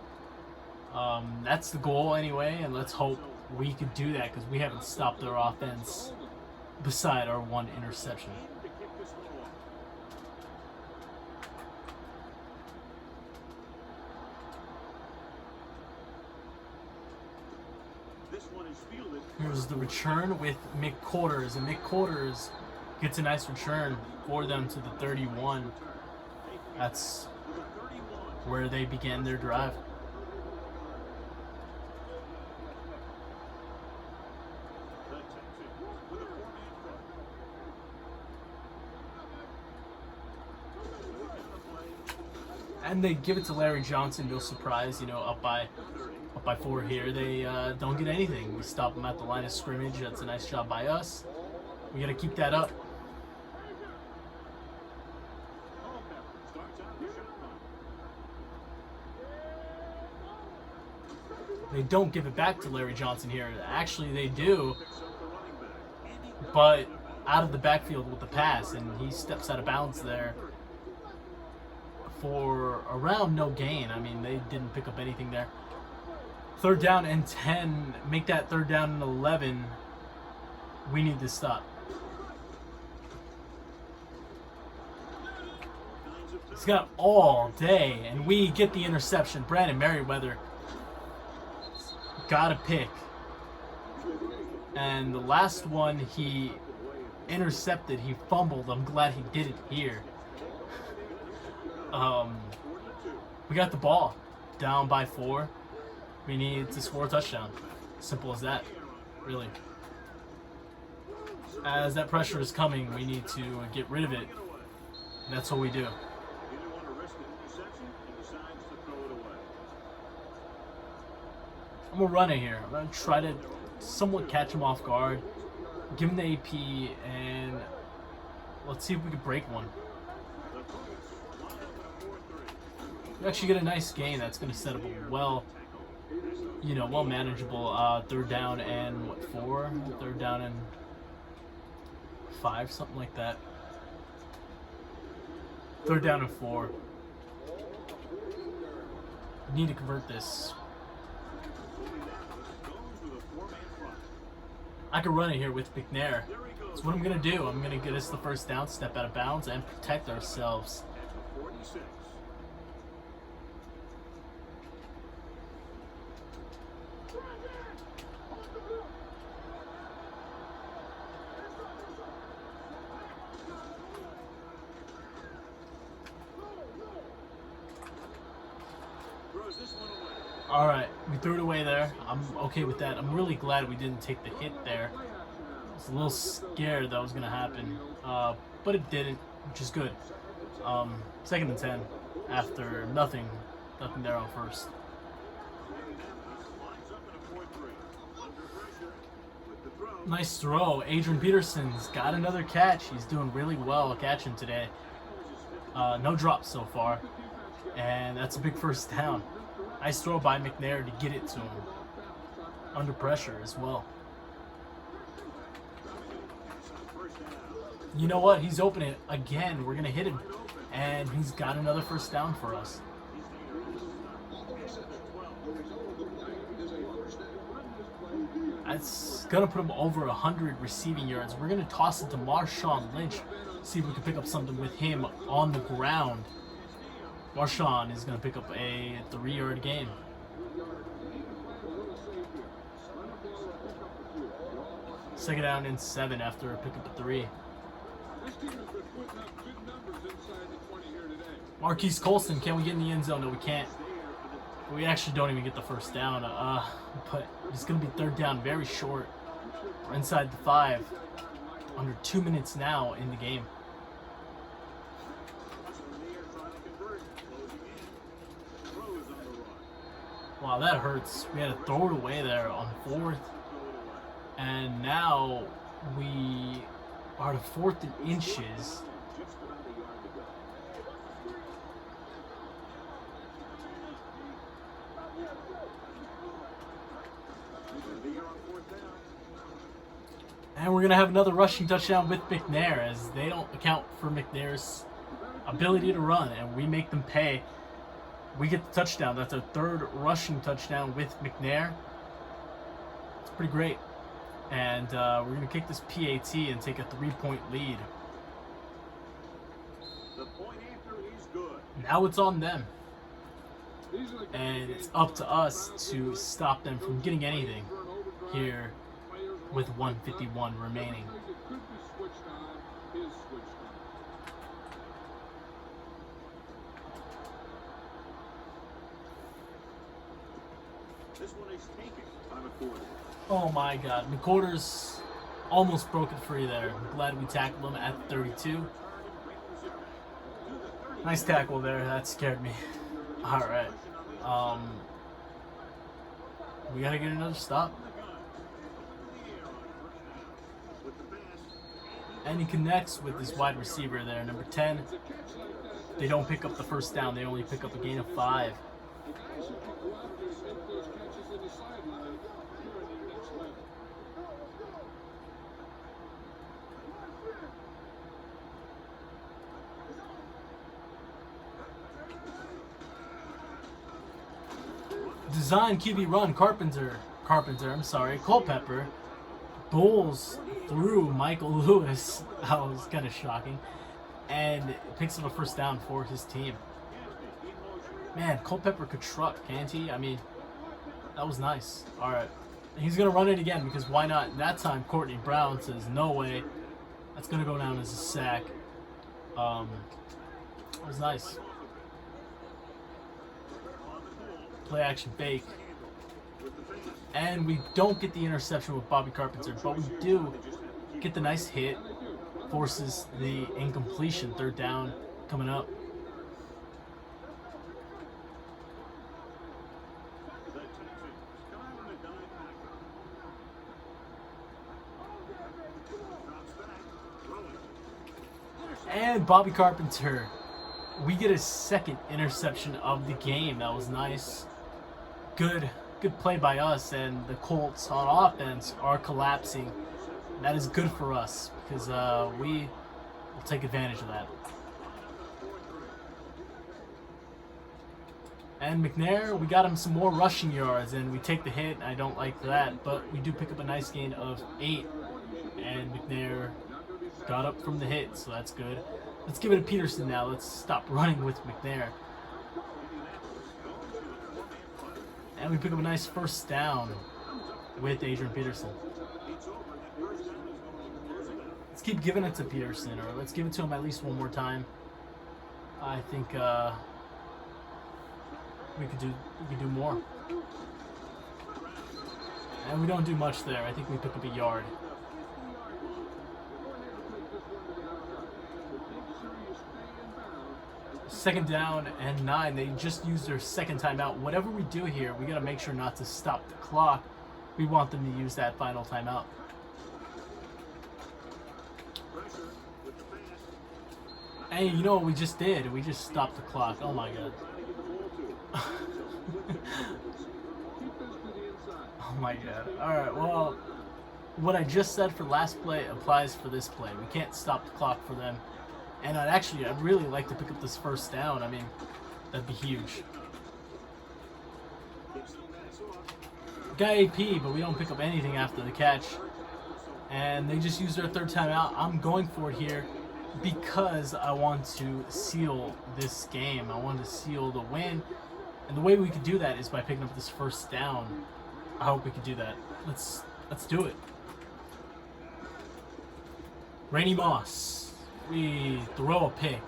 That's the goal anyway, and let's hope we could do that because we haven't stopped their offense beside our 1 interception. Here's the return with McQuarters, and McQuarters gets a nice return for them to the 31. That's where they began their drive. And they give it to Larry Johnson. No surprise, you know, up by 4 here. They don't get anything. We stop them at the line of scrimmage. That's a nice job by us. We got to keep that up. They don't give it back to Larry Johnson here. Actually, they do, but out of the backfield with the pass, and he steps out of bounds there for around no gain. I mean, they didn't pick up anything there. 3rd down and 10. Make that 3rd down and 11. We need to stop. He's got all day, and we get the interception. Brandon Merriweather got a pick. And the last one he intercepted, he fumbled. I'm glad he did it here. We got the ball down by 4. We need to score a touchdown. Simple as that, really. As that pressure is coming, we need to get rid of it. And that's what we do. I'm going to run it here. I'm going to try to somewhat catch him off guard. Give him the AP, and let's see if we can break one. We actually get a nice gain. That's going to set up a well manageable 3rd down and 4? 3rd down and 5, something like that. 3rd down and 4. We need to convert this. I can run it here with McNair. That's what I'm going to do. I'm going to get us the 1st down, step out of bounds, and protect ourselves. All right, we threw it away there. I'm okay with that. I'm really glad we didn't take the hit there. I was a little scared that was going to happen, but it didn't, which is good. 2nd and 10 after nothing there on 1st. Nice throw. Adrian Peterson's got another catch. He's doing really well catching today. No drops so far, and that's a big 1st down. Nice throw by McNair to get it to him. Under pressure as well. You know what? He's open it again. We're going to hit him. And he's got another 1st down for us. That's going to put him over 100 receiving yards. We're going to toss it to Marshawn Lynch. See if we can pick up something with him on the ground. Marshawn is going to pick up a 3-yard gain. Second down and 7 after a pickup of 3. Marquise Colston, can we get in the end zone? No, we can't. We actually don't even get the 1st down. But it's going to be 3rd down, very short. We're inside the 5. Under 2 minutes now in the game. Wow, that hurts. We had to throw it away there on 4th. And now we are to 4th and inches. Just about a yard to go. They're on fourth down. And we're going to have another rushing touchdown with McNair, as they don't account for McNair's ability to run, and we make them pay. We get the touchdown. That's our 3rd rushing touchdown with McNair. It's pretty great. And we're going to kick this PAT and take a 3-point lead. The point after is good. Now it's on them. And it's up to us to stop them from getting anything here with 1:51 remaining. This one is taken on a quarter. Oh my god, McCorders almost broke it free there. I'm glad we tackled him at 32. Nice tackle there, that scared me. Alright. We gotta get another stop. And he connects with this wide receiver there, number 10. They don't pick up the first down, they only pick up a gain of 5. Design QB run, Culpepper, bowls through Michael Lewis. That was kind of shocking. And picks up a first down for his team. Man, Culpepper could truck, can't he? I mean, that was nice. Alright. He's going to run it again because why not? That time, Courtney Brown says, no way. That's going to go down as a sack. It was nice. Play action fake. And we don't get the interception with Bobby Carpenter, but we do get the nice hit. Forces the incompletion. 3rd down coming up. And Bobby Carpenter, we get a 2nd interception of the game. That was nice. Good play by us, and the Colts on offense are collapsing. That is good for us because we will take advantage of that. And McNair, we got him some more rushing yards, and we take the hit. I don't like that, but we do pick up a nice gain of 8. And McNair got up from the hit, so that's good. Let's give it to Peterson now. Let's stop running with McNair. And we pick up a nice first down with Adrian Peterson. Let's keep giving it to Peterson, or let's give it to him at least one more time. I think we could do more. And we don't do much there. I think we pick up a yard. Second down and 9. They just used their 2nd timeout. Whatever we do here, we got to make sure not to stop the clock. We want them to use that final timeout. Hey, you know what we just did? We just stopped the clock. Oh my god. Oh my god. Alright, well, what I just said for last play applies for this play. We can't stop the clock for them. And I'd really like to pick up this first down. I mean, that'd be huge. Got AP, but we don't pick up anything after the catch. And they just use their 3rd timeout. I'm going for it here because I want to seal this game. I want to seal the win. And the way we could do that is by picking up this first down. I hope we could do that. Let's do it. Rainy Moss. We throw a pick.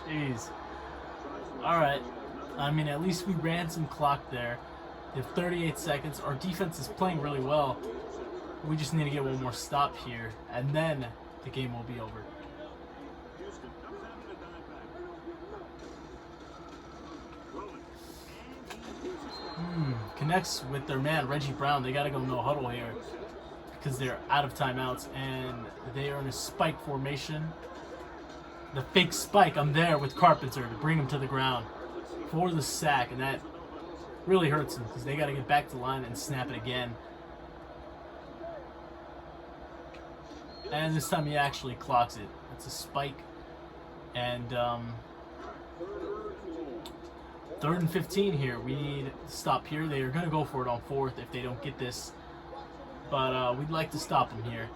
Jeez. Alright. I mean, at least we ran some clock there. They have 38 seconds. Our defense is playing really well. We just need to get one more stop here, and then the game will be over. connects with their man, Reggie Brown. They got to go no huddle here because they're out of timeouts, and they are in a spike formation. The fake spike, I'm there with Carpenter to bring him to the ground for the sack, and that really hurts him because they got to get back to the line and snap it again. And this time he actually clocks it. It's a spike. And 3rd and 15 here. We need to stop here. They are going to go for it on 4th if they don't get this. But we'd like to stop them here.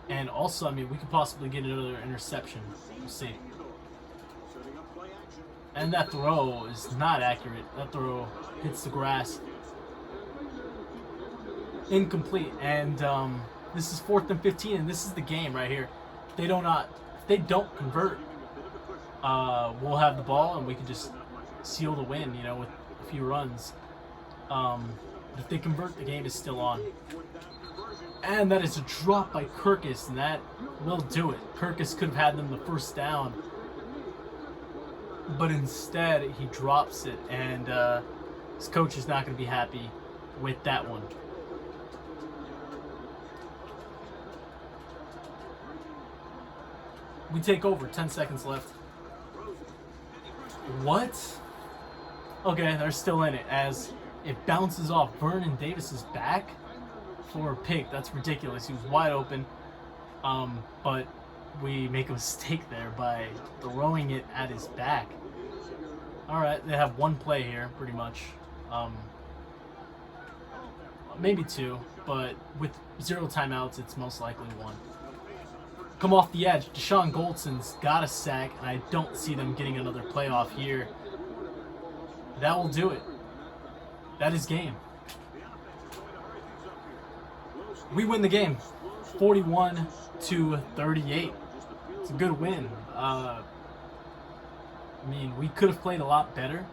And also, I mean, we could possibly get another interception. We'll see. And that throw is not accurate. That throw hits the grass. Incomplete. And this is 4th and 15, and this is the game right here. If they don't convert, we'll have the ball, and we can just seal the win, you know, with a few runs. If they convert, the game is still on. And that is a drop by Kirkus, and that will do it. Kirkus could have had them the first down, but instead he drops it, and his coach is not going to be happy with that one. We take over, 10 seconds left. What? Okay, they're still in it as it bounces off Vernon Davis's back for a pick. That's ridiculous. He was wide open, but we make a mistake there by throwing it at his back. All right, they have one play here, pretty much. Maybe two, but with 0 timeouts, it's most likely 1. Come off the edge. Deshaun Goldson's got a sack, and I don't see them getting another playoff here. That will do it. That is game. We win the game, 41-38. It's a good win. I mean, we could have played a lot better.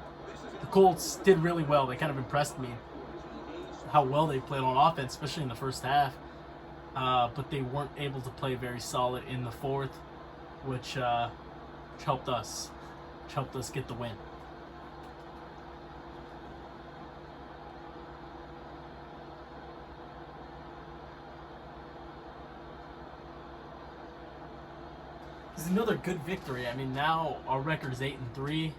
The Colts did really well. They kind of impressed me how well they played on offense, especially in the first half. But they weren't able to play very solid in the 4th, which helped us. Which helped us get the win. This is another good victory. I mean, now our record is 8-3.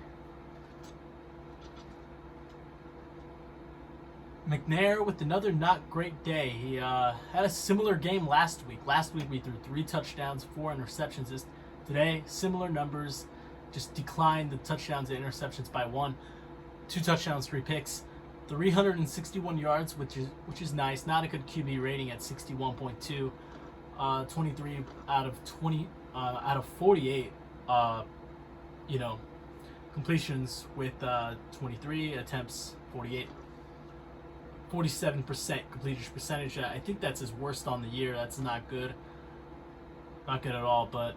McNair with another not great day. He had a similar game last week. Last week we threw 3 touchdowns, 4 interceptions. Today, similar numbers, just declined the touchdowns and interceptions by 1. 2 touchdowns, 3 picks. 361 yards, which is nice. Not a good QB rating at 61.2. 23 out of 48. Completions with 23 attempts, 48. 47% completion percentage. I think that's his worst on the year. That's not good. Not good at all, but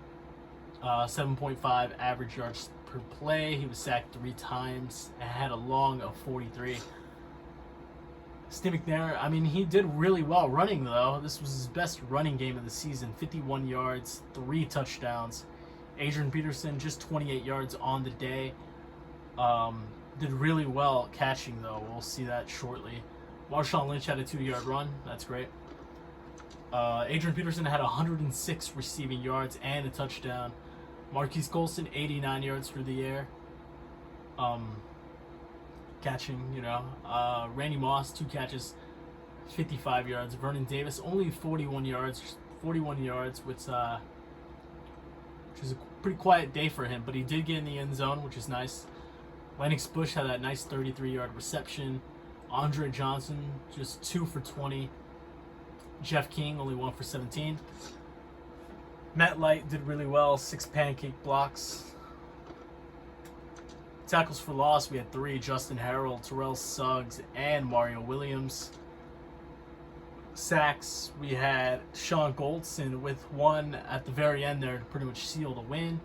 7.5 average yards per play. He was sacked 3 times and had a long of 43. Steve McNair, I mean, he did really well running, though. This was his best running game of the season. 51 yards, 3 touchdowns. Adrian Peterson, just 28 yards on the day. Did really well catching, though. We'll see that shortly. Marshawn Lynch had a 2-yard run. That's great. Adrian Peterson had 106 receiving yards and a touchdown. Marquise Colston, 89 yards through the air. Catching, Randy Moss, 2 catches, 55 yards. Vernon Davis, only 41 yards, which is a pretty quiet day for him, but he did get in the end zone, which is nice. Lennox Bush had that nice 33-yard reception. Andre Johnson, just 2 for 20. Jeff King, only 1 for 17. Matt Light did really well, 6 pancake blocks. Tackles for loss, we had 3. Justin Harrell, Terrell Suggs, and Mario Williams. Sacks, we had Sean Goldson with 1 at the very end there to pretty much seal the win.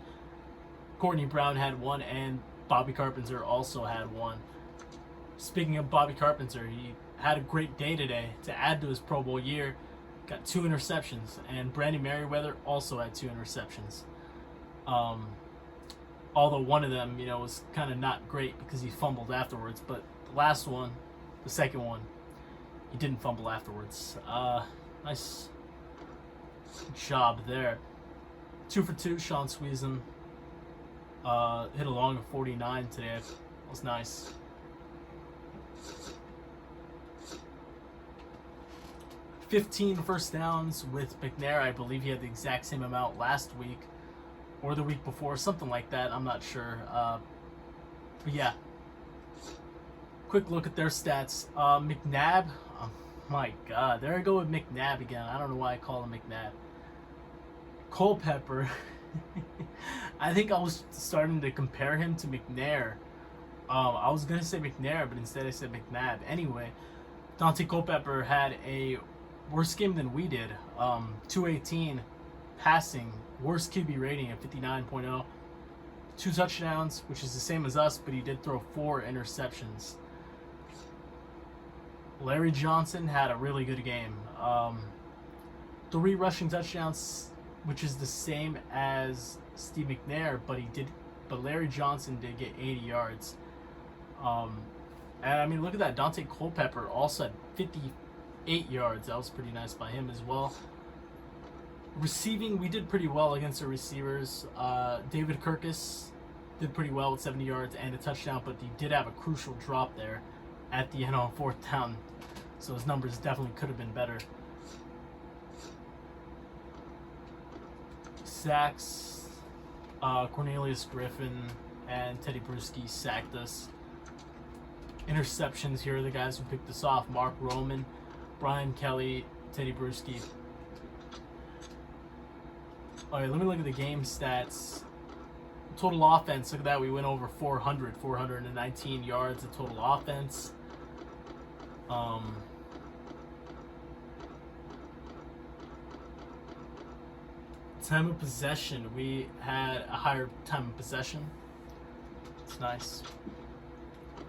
Courtney Brown had 1, and Bobby Carpenter also had 1. Speaking of Bobby Carpenter, he had a great day today to add to his Pro Bowl year. Got 2 interceptions, and Brandon Merriweather also had 2 interceptions. Although one of them, was kind of not great because he fumbled afterwards. But the last one, The second one, he didn't fumble afterwards. Nice job there. 2 for 2, Sean Sweezum. Hit a long of 49 today. That was nice. $15 first downs with McNair. I believe he had the exact same amount last week or the week before, something like that. I'm not sure. But yeah. Quick look at their stats. McNabb. Oh my God. There I go with McNabb again. I don't know why I call him McNabb. Culpepper. I think I was starting to compare him to McNair. I was going to say McNair, but instead I said McNabb. Anyway, Dante Culpepper had a worse game than we did. 218 passing, worst QB rating at 59.0. 2 touchdowns, which is the same as us, but he did throw 4 interceptions. Larry Johnson had a really good game. 3 rushing touchdowns, which is the same as Steve McNair, but Larry Johnson did get 80 yards. And I mean, look at that. Dante Culpepper also had 58 yards. That was pretty nice by him as well. Receiving, we did pretty well against the receivers. David Kirkus did pretty well with 70 yards and a touchdown, but he did have a crucial drop there at the end on 4th down. So his numbers definitely could have been better. Sacks, Cornelius Griffin and Teddy Bruschi sacked us. Interceptions, here are the guys who picked us off. Mark Roman, Brian Kelly, Teddy Bruschi. Alright, let me look at the game stats. Total offense, look at that, we went over 419 yards of total offense. Time of possession, we had a higher time of possession. It's nice.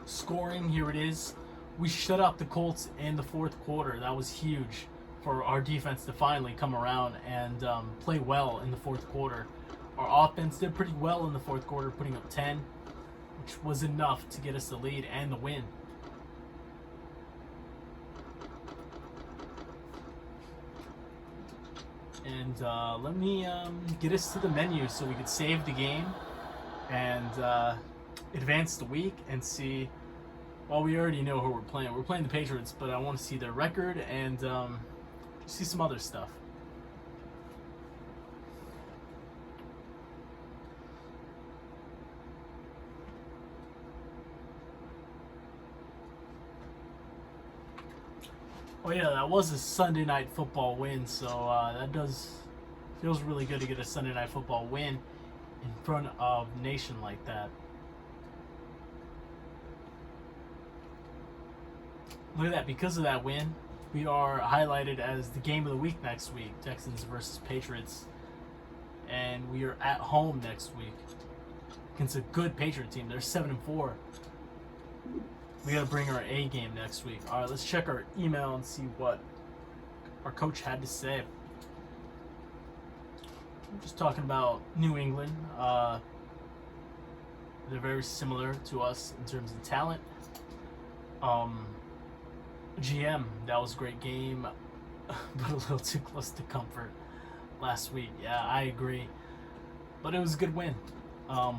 Scoring, here it is. We shut out the Colts in the 4th quarter. That was huge for our defense to finally come around and play well in the 4th quarter. Our offense did pretty well in the 4th quarter, putting up 10, which was enough to get us the lead and the win. And let me get us to the menu so we could save the game and advance the week and see. Well, we already know who we're playing. We're playing the Patriots, but I want to see their record and see some other stuff. Oh yeah, that was a Sunday Night Football win, so feels really good to get a Sunday Night Football win in front of the nation like that. Look at that, because of that win, we are highlighted as the game of the week next week, Texans versus Patriots. And we are at home next week against a good Patriot team. They're 7-4. We gotta bring our A game next week. Alright, let's check our email and see what our coach had to say. I'm just talking about New England. They're very similar to us in terms of talent. GM, that was a great game, but a little too close to comfort last week. Yeah, I agree. But it was a good win.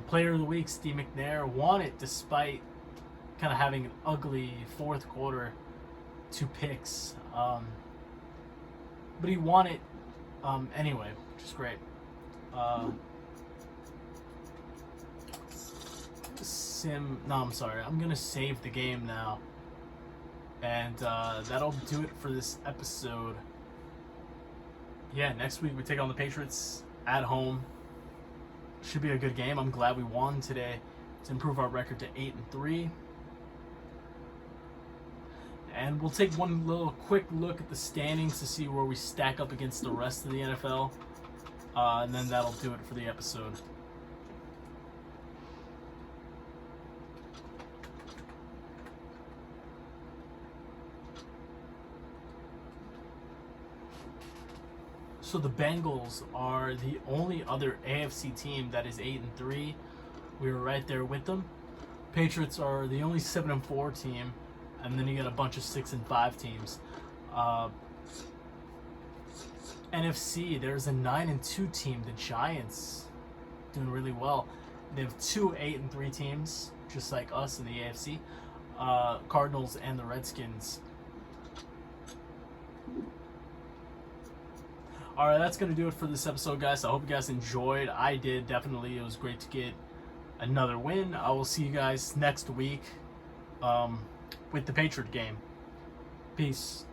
Player of the week, Steve McNair, won it despite kind of having an ugly 4th quarter, 2 picks. But he won it anyway, which is great. I'm going to save the game now. And that'll do it for this episode. Yeah, next week we take on the Patriots at home. Should be a good game. I'm glad we won today to improve our record to 8-3. And we'll take one little quick look at the standings to see where we stack up against the rest of the NFL. And then that'll do it for the episode. So the Bengals are the only other AFC team that is 8-3. We were right there with them. Patriots are the only 7-4 team and then you get a bunch of 6 and 5 teams. NFC, there's a 9 and 2 team, the Giants, doing really well. They have 2 8 and 3 teams, just like us in the AFC. Cardinals and the Redskins. Alright, that's going to do it for this episode, guys. I hope you guys enjoyed. I did, definitely. It was great to get another win. I will see you guys next week with the Patriot game. Peace.